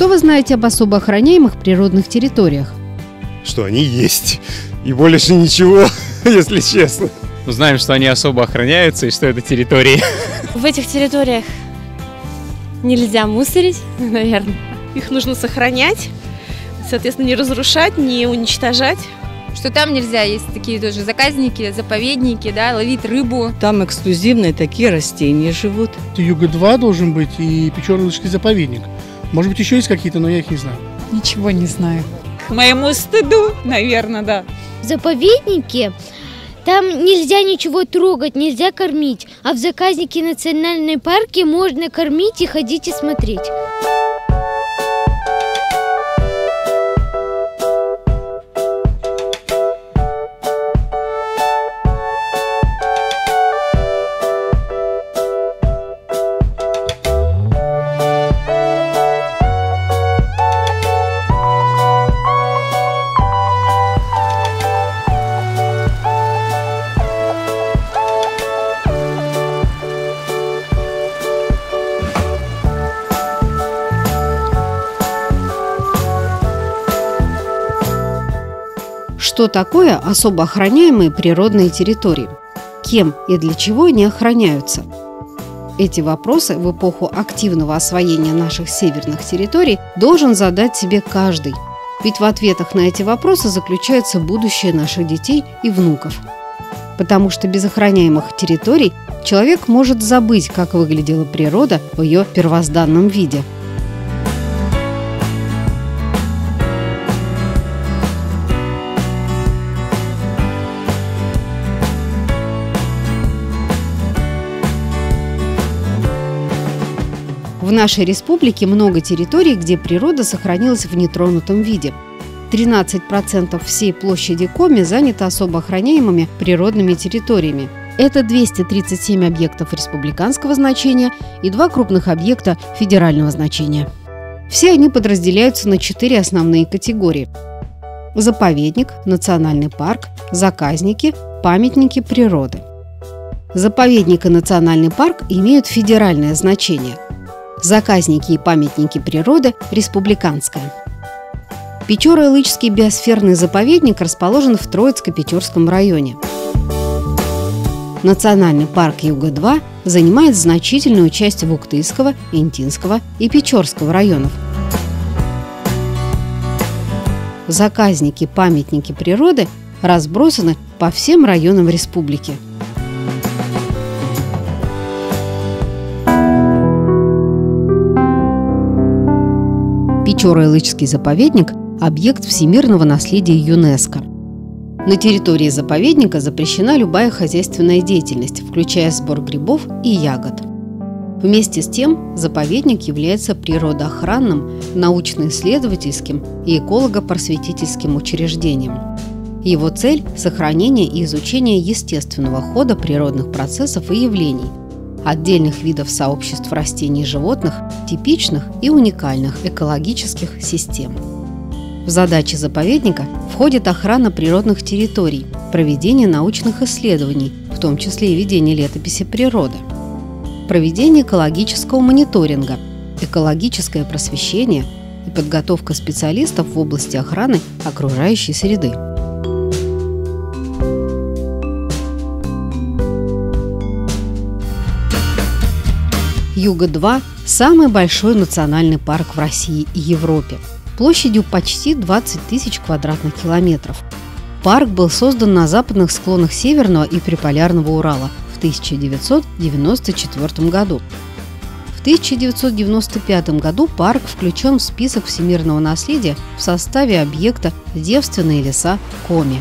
Что вы знаете об особо охраняемых природных территориях? Что они есть. И больше ничего, если честно. Знаем, что они особо охраняются и что это территории. В этих территориях нельзя мусорить, наверное. Их нужно сохранять, соответственно, не разрушать, не уничтожать. Что там нельзя, есть такие тоже заказники, заповедники, да, ловить рыбу. Там эксклюзивные такие растения живут. Юга-2 должен быть и Печорно-Лыжский заповедник. Может быть, еще есть какие-то, но я их не знаю. Ничего не знаю. К моему стыду, наверное, да. В заповеднике там нельзя ничего трогать, нельзя кормить. А в заказнике национальной парке можно кормить и ходить и смотреть. Что такое особо охраняемые природные территории? Кем и для чего они охраняются? Эти вопросы в эпоху активного освоения наших северных территорий должен задать себе каждый. Ведь в ответах на эти вопросы заключается будущее наших детей и внуков. Потому что без охраняемых территорий человек может забыть, как выглядела природа в ее первозданном виде. В нашей республике много территорий, где природа сохранилась в нетронутом виде. 13% всей площади Коми занято особо охраняемыми природными территориями. Это 237 объектов республиканского значения и 2 крупных объекта федерального значения. Все они подразделяются на 4 основные категории: заповедник, национальный парк, заказники, памятники природы. Заповедник и национальный парк имеют федеральное значение. Заказники и памятники природы – республиканское. Печоро-Илычский биосферный заповедник расположен в Троицко-Печорском районе. Национальный парк Юга-2 занимает значительную часть Вуктыльского, Интинского и Печорского районов. Заказники, памятники природы разбросаны по всем районам республики. Печоро-Илычский заповедник – объект всемирного наследия ЮНЕСКО. На территории заповедника запрещена любая хозяйственная деятельность, включая сбор грибов и ягод. Вместе с тем, заповедник является природоохранным, научно-исследовательским и эколого-просветительским учреждением. Его цель – сохранение и изучение естественного хода природных процессов и явлений, отдельных видов сообществ растений и животных, типичных и уникальных экологических систем. В задачи заповедника входит охрана природных территорий, проведение научных исследований, в том числе и ведение летописи природы, проведение экологического мониторинга, экологическое просвещение и подготовка специалистов в области охраны окружающей среды. Юга-2 – самый большой национальный парк в России и Европе, площадью почти 20 тысяч квадратных километров. Парк был создан на западных склонах Северного и Приполярного Урала в 1994 году. В 1995 году парк включен в список всемирного наследия в составе объекта «Девственные леса Коми».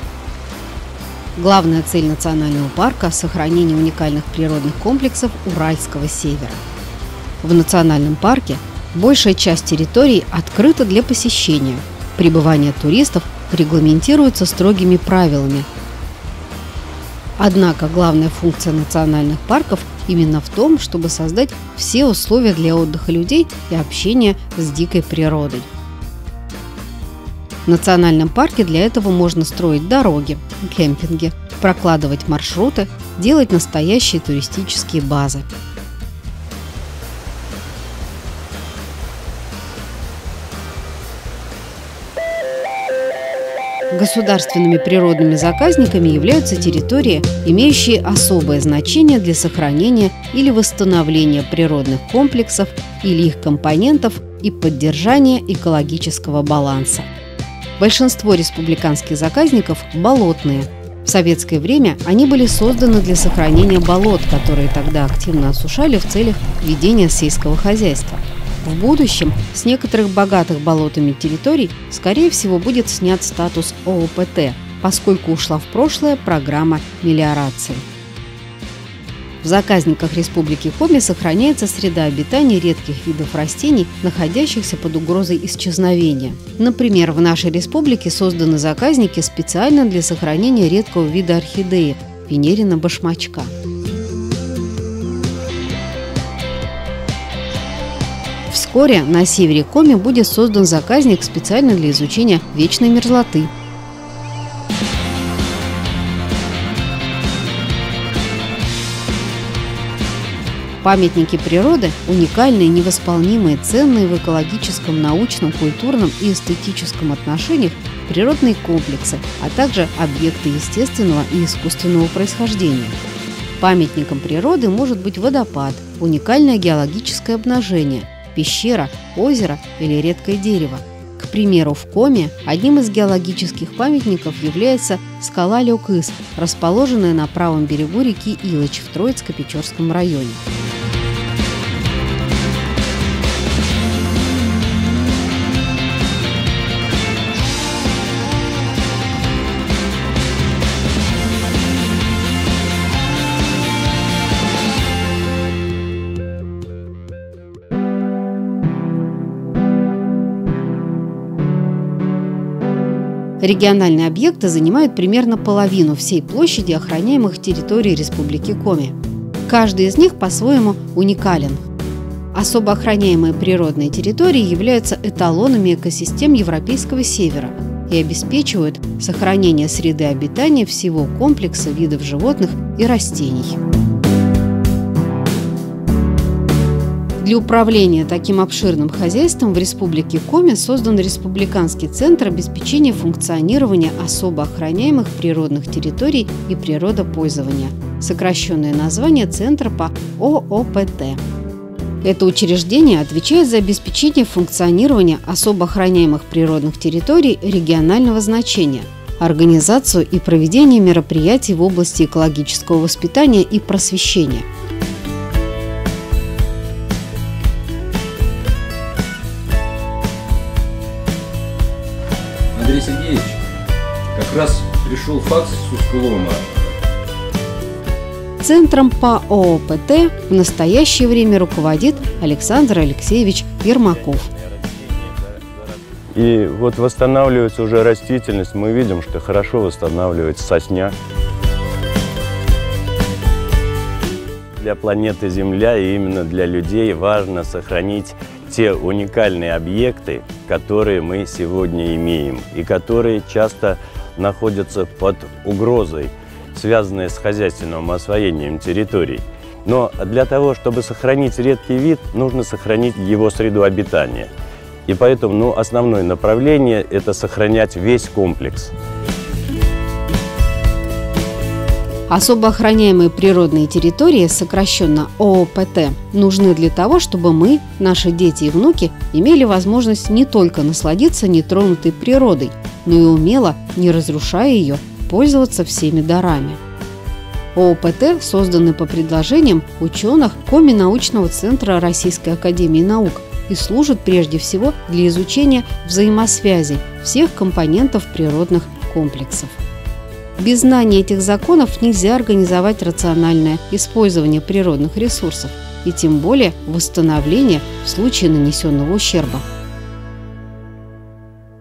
Главная цель национального парка – сохранение уникальных природных комплексов Уральского севера. В национальном парке большая часть территорий открыта для посещения. Пребывание туристов регламентируется строгими правилами. Однако главная функция национальных парков именно в том, чтобы создать все условия для отдыха людей и общения с дикой природой. В национальном парке для этого можно строить дороги, кемпинги, прокладывать маршруты, делать настоящие туристические базы. Государственными природными заказниками являются территории, имеющие особое значение для сохранения или восстановления природных комплексов или их компонентов и поддержания экологического баланса. Большинство республиканских заказников – болотные. В советское время они были созданы для сохранения болот, которые тогда активно осушали в целях ведения сельского хозяйства. В будущем с некоторых богатых болотами территорий, скорее всего, будет снят статус ООПТ, поскольку ушла в прошлое программа мелиорации. В заказниках Республики Коми сохраняется среда обитания редких видов растений, находящихся под угрозой исчезновения. Например, в нашей республике созданы заказники специально для сохранения редкого вида орхидеи – Венерина башмачка. Вскоре на севере Коми будет создан заказник специально для изучения вечной мерзлоты. Памятники природы – уникальные, невосполнимые, ценные в экологическом, научном, культурном и эстетическом отношениях природные комплексы, а также объекты естественного и искусственного происхождения. Памятником природы может быть водопад, уникальное геологическое обнажение, пещера, озеро или редкое дерево. К примеру, в Коми одним из геологических памятников является скала Лёк-Ис, расположенная на правом берегу реки Илыч в Троицко-Печорском районе. Региональные объекты занимают примерно половину всей площади охраняемых территорий Республики Коми. Каждый из них по-своему уникален. Особо охраняемые природные территории являются эталонами экосистем Европейского севера и обеспечивают сохранение среды обитания всего комплекса видов животных и растений. Для управления таким обширным хозяйством в Республике Коми создан Республиканский центр обеспечения функционирования особо охраняемых природных территорий и природопользования, сокращенное название центра по ООПТ. Это учреждение отвечает за обеспечение функционирования особо охраняемых природных территорий регионального значения, организацию и проведение мероприятий в области экологического воспитания и просвещения. Андрей Сергеевич, как раз пришел факс с Усколома. Центром по ООПТ в настоящее время руководит Александр Алексеевич Ермаков. И вот восстанавливается уже растительность. Мы видим, что хорошо восстанавливается сосняк. Для планеты Земля и именно для людей важно сохранить те уникальные объекты, которые мы сегодня имеем и которые часто находятся под угрозой, связанные с хозяйственным освоением территорий. Но для того, чтобы сохранить редкий вид, нужно сохранить его среду обитания. И поэтому основное направление – это сохранять весь комплекс. Особо охраняемые природные территории, сокращенно ООПТ, нужны для того, чтобы мы, наши дети и внуки, имели возможность не только насладиться нетронутой природой, но и умело, не разрушая ее, пользоваться всеми дарами. ООПТ созданы по предложениям ученых Коми научного центра Российской академии наук и служат прежде всего для изучения взаимосвязей всех компонентов природных комплексов. Без знания этих законов нельзя организовать рациональное использование природных ресурсов и тем более восстановление в случае нанесенного ущерба.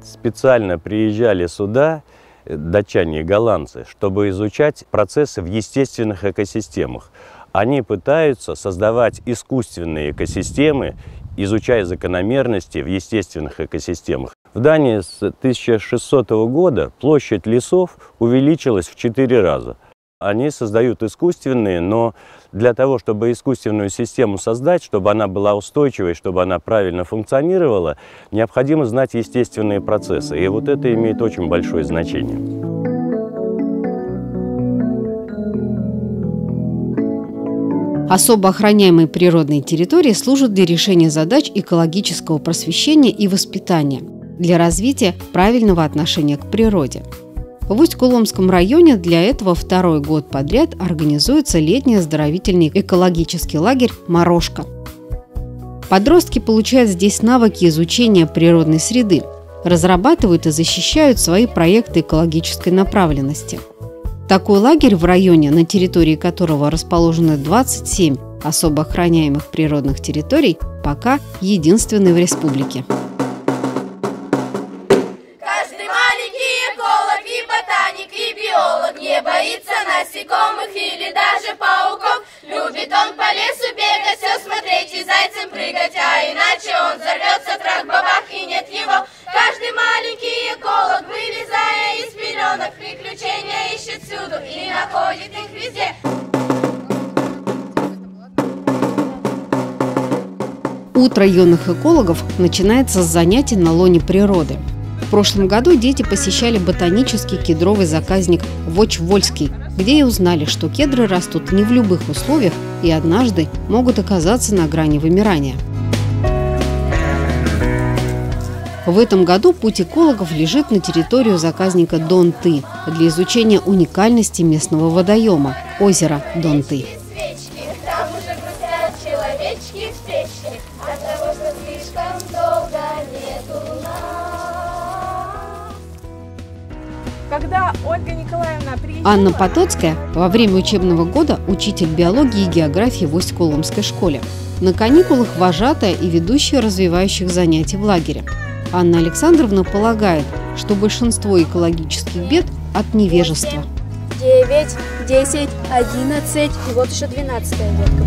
Специально приезжали сюда датчане и голландцы, чтобы изучать процессы в естественных экосистемах. Они пытаются создавать искусственные экосистемы, изучая закономерности в естественных экосистемах. В Дании с 1600 года площадь лесов увеличилась в 4 раза. Они создают искусственные, но для того, чтобы искусственную систему создать, чтобы она была устойчивой, чтобы она правильно функционировала, необходимо знать естественные процессы. И вот это имеет очень большое значение. Особо охраняемые природные территории служат для решения задач экологического просвещения и воспитания, для развития правильного отношения к природе. В Усть-Куломском районе для этого второй год подряд организуется летний оздоровительный экологический лагерь «Морошка». Подростки получают здесь навыки изучения природной среды, разрабатывают и защищают свои проекты экологической направленности. Такой лагерь в районе, на территории которого расположены 27 особо охраняемых природных территорий, пока единственный в республике. Не боится насекомых или даже пауков. Любит он по лесу бегать, все смотреть и зайцем прыгать, а иначе он взорвется, трах-бабах, и нет его. Каждый маленький эколог, вылезая из пеленок, приключения ищет всюду и находит их везде. Утро юных экологов начинается с занятий на лоне природы. В прошлом году дети посещали ботанический кедровый заказник Вочь-Вольский, где и узнали, что кедры растут не в любых условиях и однажды могут оказаться на грани вымирания. В этом году путь экологов лежит на территорию заказника Дон-Ты для изучения уникальности местного водоема – озера Дон-Ты. Когда Ольга Николаевна приезжала... Анна Потоцкая во время учебного года учитель биологии и географии в Усть-Куломской школе. На каникулах вожатая и ведущая развивающих занятий в лагере. Анна Александровна полагает, что большинство экологических бед от невежества. 9, 10, 11 и вот еще 12-я ветка.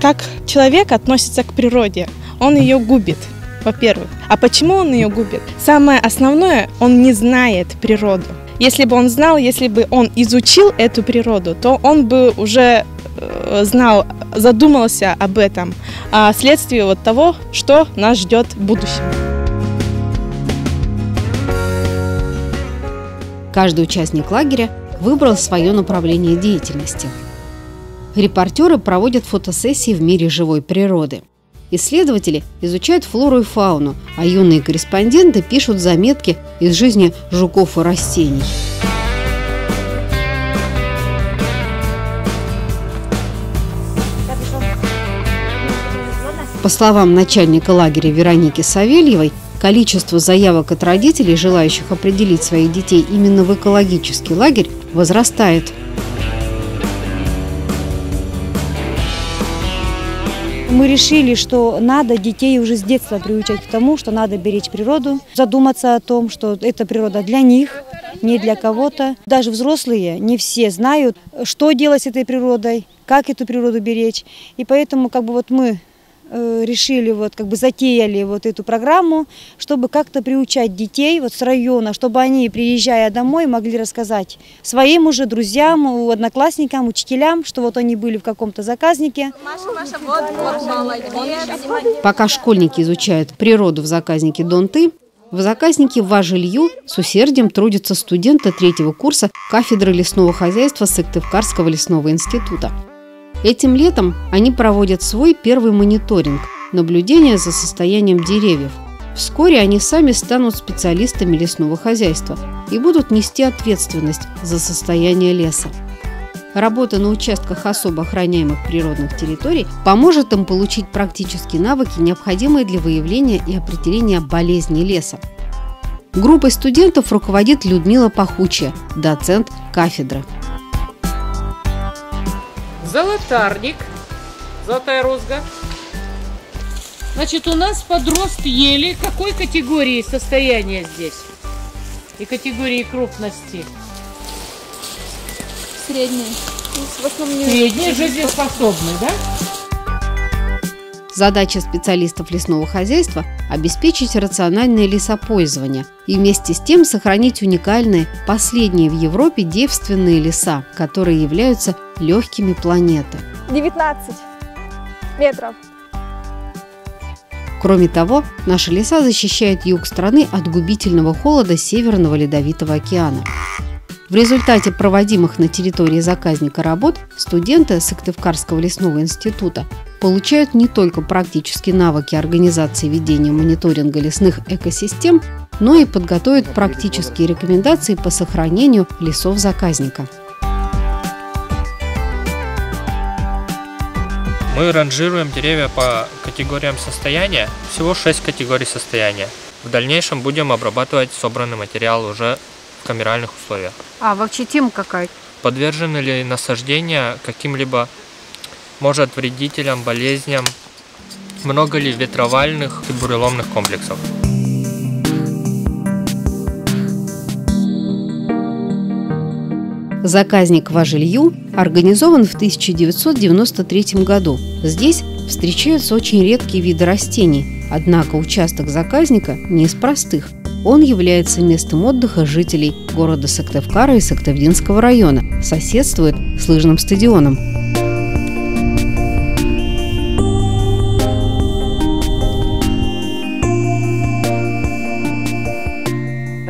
Как человек относится к природе? Он ее губит. Во-первых. А почему он ее губит? Самое основное, он не знает природу. Если бы он знал, если бы он изучил эту природу, то он бы уже знал, задумался об этом, о следствии вот того, что нас ждет в будущем. Каждый участник лагеря выбрал свое направление деятельности. Репортеры проводят фотосессии в мире живой природы. Исследователи изучают флору и фауну, а юные корреспонденты пишут заметки из жизни жуков и растений. По словам начальника лагеря Вероники Савельевой, количество заявок от родителей, желающих определить своих детей именно в экологический лагерь, возрастает. Мы решили, что надо детей уже с детства приучать к тому, что надо беречь природу, задуматься о том, что эта природа для них, не для кого-то. Даже взрослые не все знают, что делать с этой природой, как эту природу беречь. И поэтому мы решили, затеяли эту программу, чтобы как-то приучать детей с района, чтобы они, приезжая домой, могли рассказать своим уже друзьям, одноклассникам, учителям, что они были в каком-то заказнике. Пока школьники изучают природу в заказнике Дон-Ты, в заказнике Важ-Илью с усердием трудятся студенты 3-го курса кафедры лесного хозяйства Сыктывкарского лесного института. Этим летом они проводят свой первый мониторинг – наблюдение за состоянием деревьев. Вскоре они сами станут специалистами лесного хозяйства и будут нести ответственность за состояние леса. Работа на участках особо охраняемых природных территорий поможет им получить практические навыки, необходимые для выявления и определения болезней леса. Группой студентов руководит Людмила Пахучая, доцент кафедры. Золотарник, золотая розга. Значит, у нас подрост ели. Какой категории состояния здесь? И категории крупности? Средний. В основном средний, жизнеспособный, да? Задача специалистов лесного хозяйства – обеспечить рациональное лесопользование и вместе с тем сохранить уникальные, последние в Европе девственные леса, которые являются легкими планеты. 19 метров. Кроме того, наши леса защищают юг страны от губительного холода Северного Ледовитого океана. В результате проводимых на территории заказника работ студенты Сыктывкарского лесного института получают не только практические навыки организации ведения мониторинга лесных экосистем, но и подготовят практические рекомендации по сохранению лесов заказника. Мы ранжируем деревья по категориям состояния, всего 6 категорий состояния. В дальнейшем будем обрабатывать собранный материал уже в камеральных условиях. А вообще тема какая? Подвержены ли насаждения каким-либо, может, вредителям, болезням, много ли ветровальных и буреломных комплексов. Заказник Важелью организован в 1993 году. Здесь встречаются очень редкие виды растений, однако участок заказника не из простых. Он является местом отдыха жителей города Сыктывкара и Сыктывдинского района, соседствует с лыжным стадионом.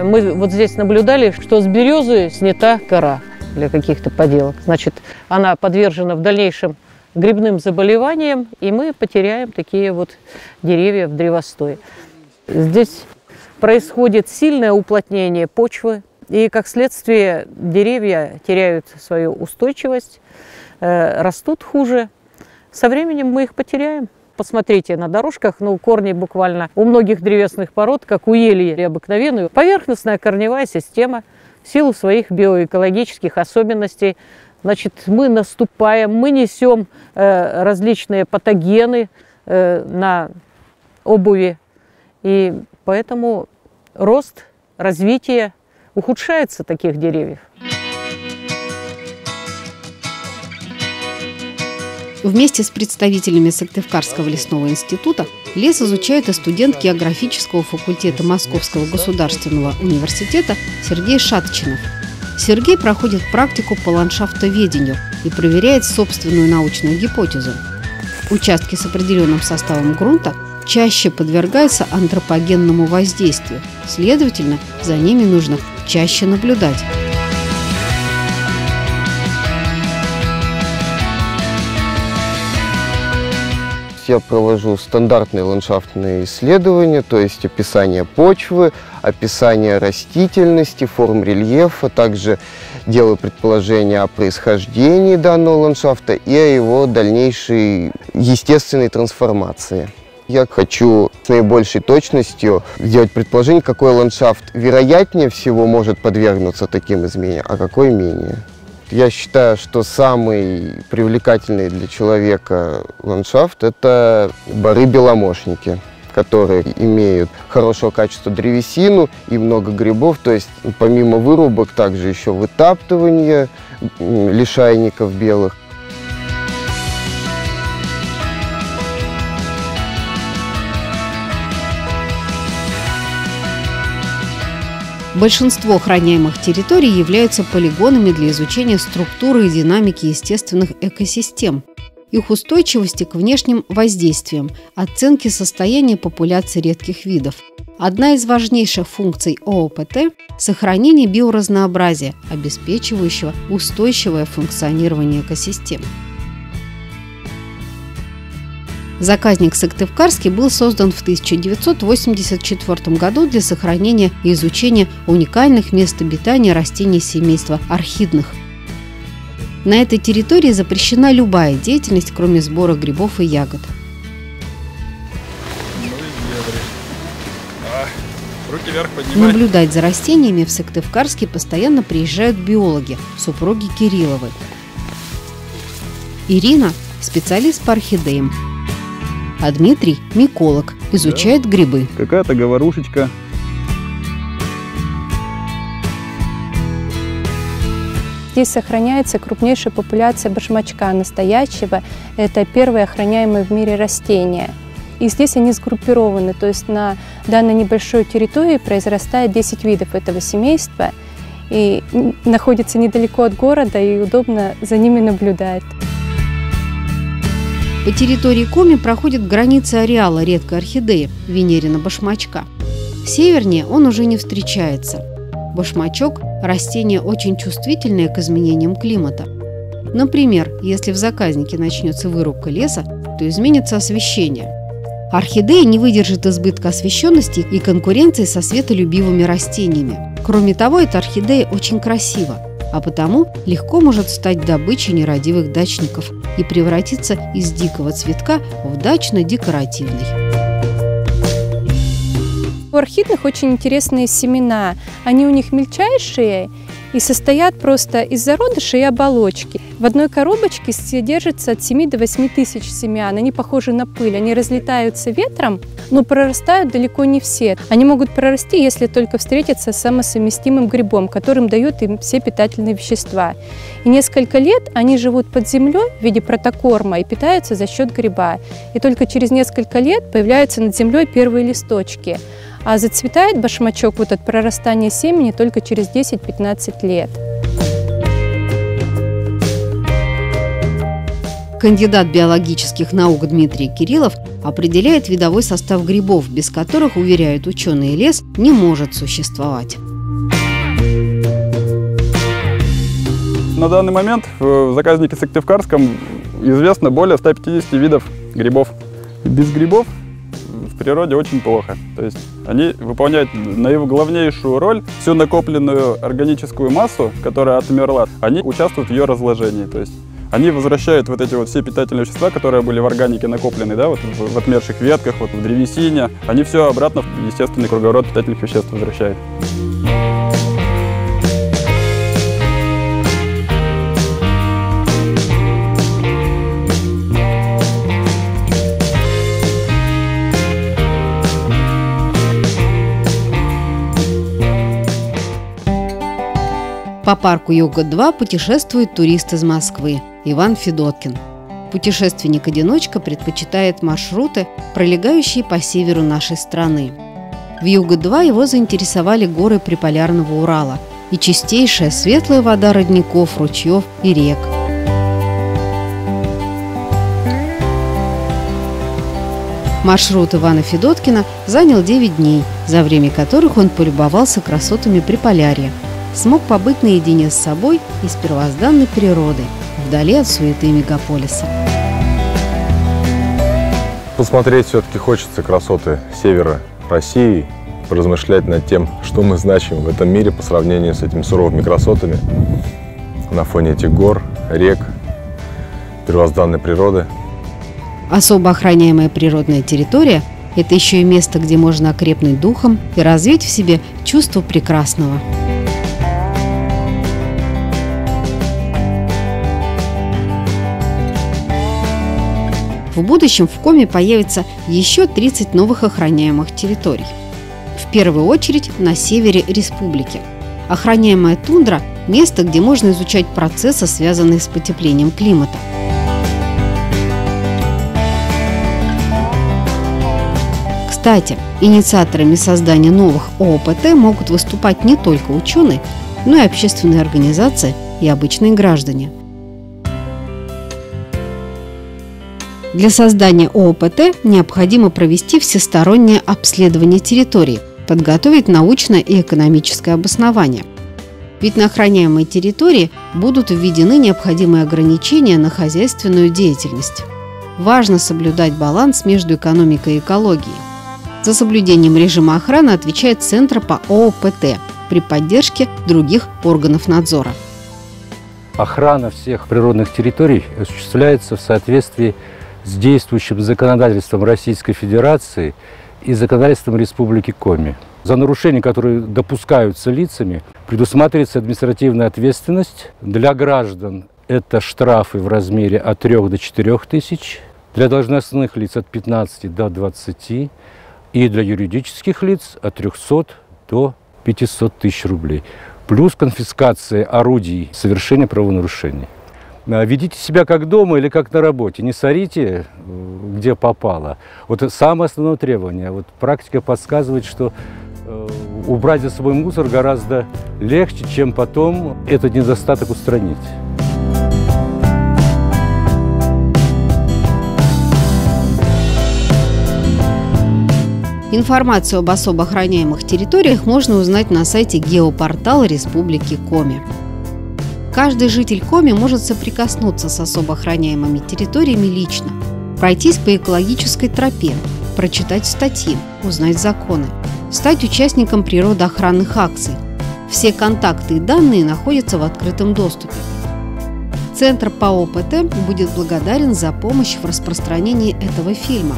Мы вот здесь наблюдали, что с березы снята кора для каких-то поделок. Значит, она подвержена в дальнейшем грибным заболеваниям, и мы потеряем такие вот деревья в древостое. Здесь происходит сильное уплотнение почвы, и как следствие деревья теряют свою устойчивость, растут хуже. Со временем мы их потеряем. Посмотрите на дорожках, корни буквально у многих древесных пород, как у ели обыкновенную, поверхностная корневая система в силу своих биоэкологических особенностей. Значит, мы наступаем, мы несем различные патогены на обуви, и поэтому рост, развитие ухудшается таких деревьев. Вместе с представителями Сыктывкарского лесного института лес изучает и студент географического факультета Московского государственного университета Сергей Шатчинов. Сергей проходит практику по ландшафтоведению и проверяет собственную научную гипотезу. Участки с определенным составом грунта чаще подвергаются антропогенному воздействию, следовательно, за ними нужно чаще наблюдать. Я провожу стандартные ландшафтные исследования, то есть описание почвы, описание растительности, форм рельефа, также делаю предположения о происхождении данного ландшафта и о его дальнейшей естественной трансформации. Я хочу с наибольшей точностью сделать предположение, какой ландшафт вероятнее всего может подвергнуться таким изменениям, а какой менее. Я считаю, что самый привлекательный для человека ландшафт – это боры-беломошники, которые имеют хорошего качества древесину и много грибов. То есть помимо вырубок также еще вытаптывание лишайников белых. Большинство охраняемых территорий являются полигонами для изучения структуры и динамики естественных экосистем, их устойчивости к внешним воздействиям, оценки состояния популяции редких видов. Одна из важнейших функций ООПТ – сохранение биоразнообразия, обеспечивающего устойчивое функционирование экосистем. Заказник Сыктывкарский был создан в 1984 году для сохранения и изучения уникальных мест обитания растений семейства орхидных. На этой территории запрещена любая деятельность, кроме сбора грибов и ягод. Руки вверх поднимай. Наблюдать за растениями в Сыктывкарске постоянно приезжают биологи, супруги Кирилловы. Ирина – специалист по орхидеям. А Дмитрий – миколог, изучает грибы. Какая-то говорушечка. Здесь сохраняется крупнейшая популяция башмачка настоящего. Это первое охраняемое в мире растение. И здесь они сгруппированы, то есть на данной небольшой территории произрастает 10 видов этого семейства. И находится недалеко от города, и удобно за ними наблюдать. По территории Коми проходит граница ареала редкой орхидеи – Венерина башмачка. Севернее он уже не встречается. Башмачок – растение очень чувствительное к изменениям климата. Например, если в заказнике начнется вырубка леса, то изменится освещение. Орхидея не выдержит избытка освещенности и конкуренции со светолюбивыми растениями. Кроме того, эта орхидея очень красива, а потому легко может стать добычей нерадивых дачников и превратиться из дикого цветка в дачно-декоративный. У орхидных очень интересные семена. Они у них мельчайшие и состоят просто из зародышей и оболочки. В одной коробочке содержится от 7 до 8 тысяч семян. Они похожи на пыль, они разлетаются ветром, но прорастают далеко не все. Они могут прорасти, если только встретятся с самосовместимым грибом, которым дают им все питательные вещества. И несколько лет они живут под землей в виде протокорма и питаются за счет гриба. И только через несколько лет появляются над землей первые листочки. А зацветает башмачок вот от прорастания семени только через 10-15 лет. Кандидат биологических наук Дмитрий Кириллов определяет видовой состав грибов, без которых, уверяют ученые, лес не может существовать. На данный момент в заказнике Сыктывкарском известно более 150 видов грибов. Без грибов в природе очень плохо. То есть они выполняют наиглавнейшую роль. Всю накопленную органическую массу, которая отмерла, они участвуют в ее разложении. То есть они возвращают вот эти вот все питательные вещества, которые были в органике накоплены, да, вот в отмерших ветках, вот в древесине. Они все обратно в естественный круговорот питательных веществ возвращают. По парку Юга-2 путешествует турист из Москвы Иван Федоткин. Путешественник-одиночка предпочитает маршруты, пролегающие по северу нашей страны. В Юга-2 его заинтересовали горы Приполярного Урала и чистейшая светлая вода родников, ручьев и рек. Маршрут Ивана Федоткина занял 9 дней, за время которых он полюбовался красотами Приполярья. Смог побыть наедине с собой и с первозданной природой, вдали от суеты мегаполиса. Посмотреть все-таки хочется красоты севера России, поразмышлять над тем, что мы значим в этом мире по сравнению с этими суровыми красотами на фоне этих гор, рек, первозданной природы. Особо охраняемая природная территория – это еще и место, где можно окрепнуть духом и развить в себе чувство прекрасного. В будущем в Коми появится еще 30 новых охраняемых территорий. В первую очередь на севере республики. Охраняемая тундра – место, где можно изучать процессы, связанные с потеплением климата. Кстати, инициаторами создания новых ООПТ могут выступать не только ученые, но и общественные организации и обычные граждане. Для создания ООПТ необходимо провести всестороннее обследование территории, подготовить научное и экономическое обоснование. Ведь на охраняемой территории будут введены необходимые ограничения на хозяйственную деятельность. Важно соблюдать баланс между экономикой и экологией. За соблюдением режима охраны отвечает Центр по ООПТ при поддержке других органов надзора. Охрана всех природных территорий осуществляется в соответствии с действующим законодательством Российской Федерации и законодательством Республики Коми. За нарушения, которые допускаются лицами, предусматривается административная ответственность. Для граждан это штрафы в размере от 3 до 4 тысяч, для должностных лиц от 15 до 20 и для юридических лиц от 300 до 500 тысяч рублей. плюс конфискация орудий совершения правонарушений. Ведите себя как дома или как на работе. Не сорите, где попало. Вот это самое основное требование. Вот практика подсказывает, что убрать за собой мусор гораздо легче, чем потом этот недостаток устранить. Информацию об особо охраняемых территориях можно узнать на сайте геопортала Республики Коми. Каждый житель Коми может соприкоснуться с особо охраняемыми территориями лично, пройтись по экологической тропе, прочитать статьи, узнать законы, стать участником природоохранных акций. Все контакты и данные находятся в открытом доступе. Центр ПАО ПТ будет благодарен за помощь в распространении этого фильма.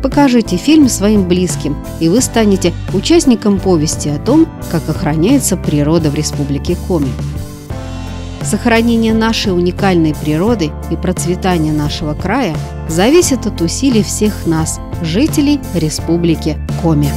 Покажите фильм своим близким, и вы станете участником повести о том, как охраняется природа в Республике Коми. Сохранение нашей уникальной природы и процветание нашего края зависит от усилий всех нас, жителей Республики Коми.